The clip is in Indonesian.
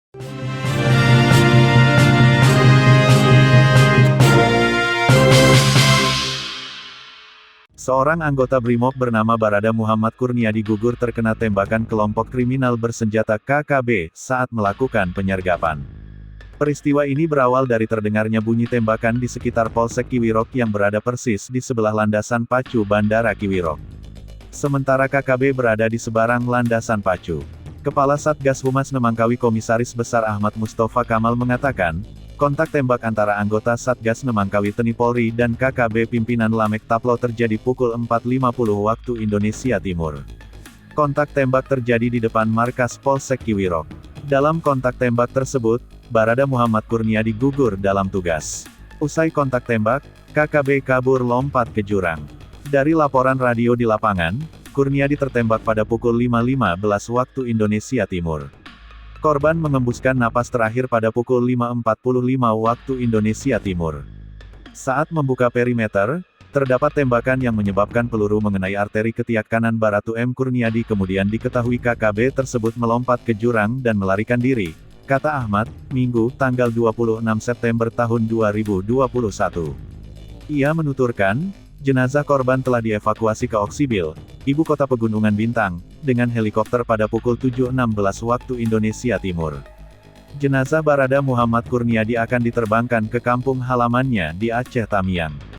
Seorang anggota BRIMOB bernama Barada Muhammad Kurniadi gugur terkena tembakan kelompok kriminal bersenjata KKB saat melakukan penyergapan. Peristiwa ini berawal dari terdengarnya bunyi tembakan di sekitar Polsek Kiwirok yang berada persis di sebelah landasan pacu Bandara Kiwirok. Sementara KKB berada di seberang landasan pacu. Kepala Satgas Humas Nemangkawi Komisaris Besar Ahmad Mustafa Kamal mengatakan, kontak tembak antara anggota Satgas Nemangkawi TNI Polri dan KKB pimpinan Lamek Taplo terjadi pukul 4.50 waktu Indonesia Timur. Kontak tembak terjadi di depan markas Polsek Kiwirok. Dalam kontak tembak tersebut, Barada Muhammad Kurniadi gugur dalam tugas. Usai kontak tembak, KKB kabur lompat ke jurang. Dari laporan radio di lapangan, Kurniadi tertembak pada pukul 5.15 waktu Indonesia Timur. Korban mengembuskan napas terakhir pada pukul 5.45 waktu Indonesia Timur. Saat membuka perimeter, terdapat tembakan yang menyebabkan peluru mengenai arteri ketiak kanan Baratu M. Kurniadi, kemudian diketahui KKB tersebut melompat ke jurang dan melarikan diri, kata Ahmad, Minggu, tanggal 26 September tahun 2021. Ia menuturkan, jenazah korban telah dievakuasi ke Oksibil, ibu kota Pegunungan Bintang, dengan helikopter pada pukul 7.16 waktu Indonesia Timur. Jenazah Barada Muhammad Kurniadi akan diterbangkan ke kampung halamannya di Aceh Tamiang.